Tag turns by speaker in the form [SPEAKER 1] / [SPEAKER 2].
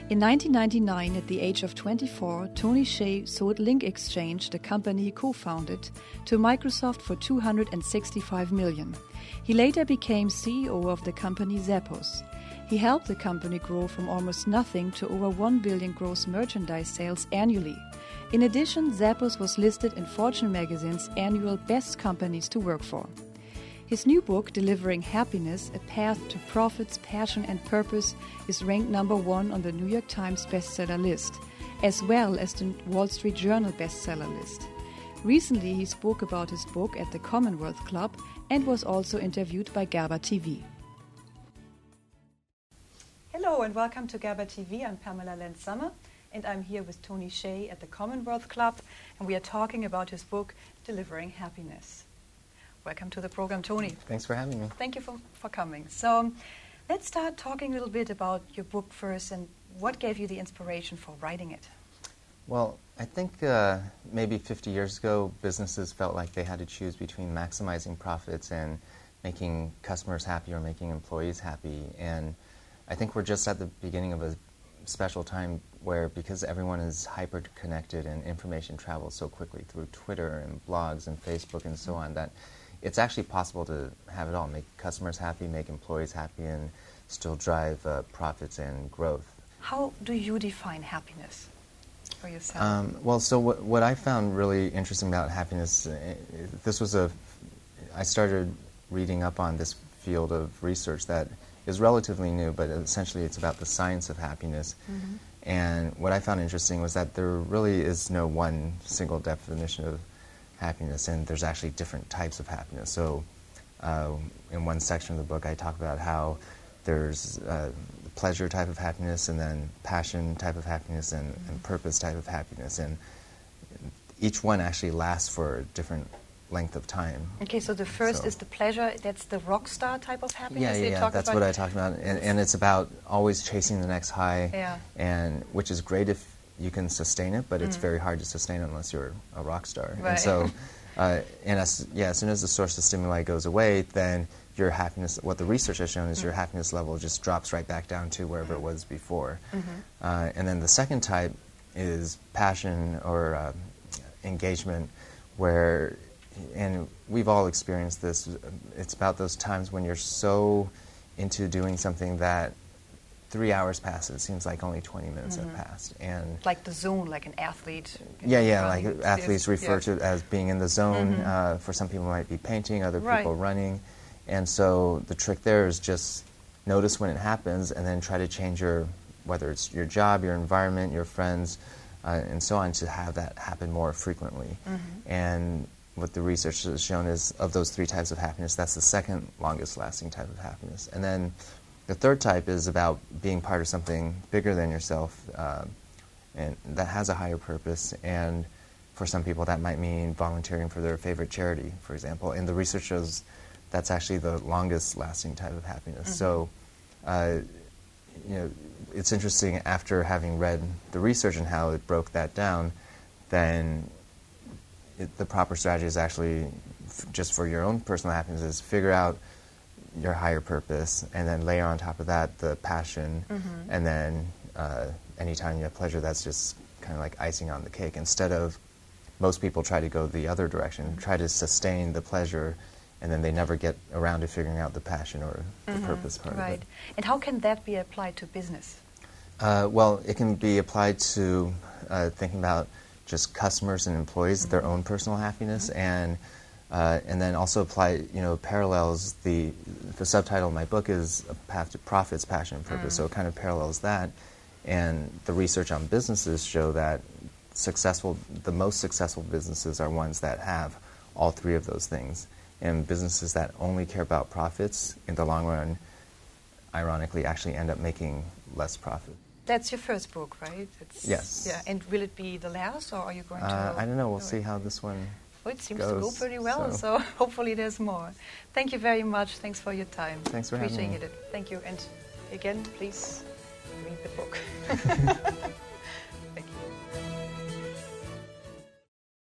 [SPEAKER 1] In 1999, at the age of 24, Tony Hsieh sold Link Exchange, the company he co-founded, to Microsoft for $265 million. He later became CEO of the company Zappos. He helped the company grow from almost nothing to over 1 billion gross merchandise sales annually. In addition, Zappos was listed in Fortune magazine's annual Best Companies to Work For. His new book, Delivering Happiness, A Path to Profits, Passion and Purpose, is ranked #1 on the New York Times bestseller list, as well as the Wall Street Journal bestseller list. Recently, he spoke about his book at the Commonwealth Club and was also interviewed by Gerber TV. Hello and welcome to Gerber TV. I'm Pamela Lenz-Sommer and I'm here with Tony Hsieh at the Commonwealth Club, and we are talking about his book, Delivering Happiness. Welcome to the program, Tony.
[SPEAKER 2] Thanks for having me.
[SPEAKER 1] Thank you for coming. So let's start talking a little bit about your book first and what gave you the inspiration for writing it.
[SPEAKER 2] Well, I think maybe 50 years ago, businesses felt like they had to choose between maximizing profits and making customers happy or making employees happy. And I think we're just at the beginning of a special time where, because everyone is hyper-connected and information travels so quickly through Twitter and blogs and Facebook and so on, that it's actually possible to have it all, make customers happy, make employees happy, and still drive profits and growth.
[SPEAKER 1] How do you define happiness for yourself?
[SPEAKER 2] Well, so what I found really interesting about happiness, I started reading up on this field of research that is relatively new, but essentially it's about the science of happiness. Mm-hmm. And what I found interesting was that there really is no one single definition of happiness, and there's actually different types of happiness. So in one section of the book I talk about how there's the pleasure type of happiness, and then passion type of happiness, and purpose type of happiness. And each one actually lasts for a different length of time.
[SPEAKER 1] Okay, so the first is the pleasure. That's the rock star type of happiness.
[SPEAKER 2] Yeah, that's what I talked about. And it's about always chasing the next high, and which is great if you can sustain it, but it's very hard to sustain unless you're a rock star.
[SPEAKER 1] Right.
[SPEAKER 2] And so, as soon as the source of stimuli goes away, then your happiness, what the research has shown is your happiness level just drops right back down to wherever it was before. And then the second type is passion or engagement, where, and we've all experienced this, it's about those times when you're so into doing something that 3 hours pass, it seems like only 20 minutes have passed. And
[SPEAKER 1] like the zone, like an athlete.
[SPEAKER 2] Like athletes refer to it as being in the zone. For some people it might be painting, other people running. And so the trick there is just notice when it happens and then try to change whether it's your job, your environment, your friends, and so on, to have that happen more frequently. And what the research has shown is, of those three types of happiness, that's the second longest lasting type of happiness. And then the third type is about being part of something bigger than yourself, and that has a higher purpose. And for some people that might mean volunteering for their favorite charity, for example. And the research shows that's actually the longest lasting type of happiness. So it's interesting, after having read the research and how it broke that down, then the proper strategy is actually, just for your own personal happiness, is figure out your higher purpose, and then layer on top of that the passion, and then anytime you have pleasure, that's just kind of like icing on the cake. Instead of, most people try to go the other direction, try to sustain the pleasure, and then they never get around to figuring out the passion or the purpose part of it.
[SPEAKER 1] And how can that be applied to business?
[SPEAKER 2] Well, it can be applied to thinking about just customers and employees, their own personal happiness, and then also apply, parallels. The subtitle of my book is A Path to Profits, Passion, and Purpose, so it kind of parallels that. And the research on businesses show that the most successful businesses are ones that have all three of those things. And businesses that only care about profits, in the long run, ironically, actually end up making less profit.
[SPEAKER 1] That's your first book, right?
[SPEAKER 2] Yes.
[SPEAKER 1] Yeah. And will it be the last, or are you going to...
[SPEAKER 2] I don't know. We'll see how this one
[SPEAKER 1] Well, it seems
[SPEAKER 2] goes,
[SPEAKER 1] to go pretty well, so hopefully there's more. Thank you very much. Thanks for your time.
[SPEAKER 2] Thanks for having me.
[SPEAKER 1] Appreciate it. Thank you. And again, please read the book.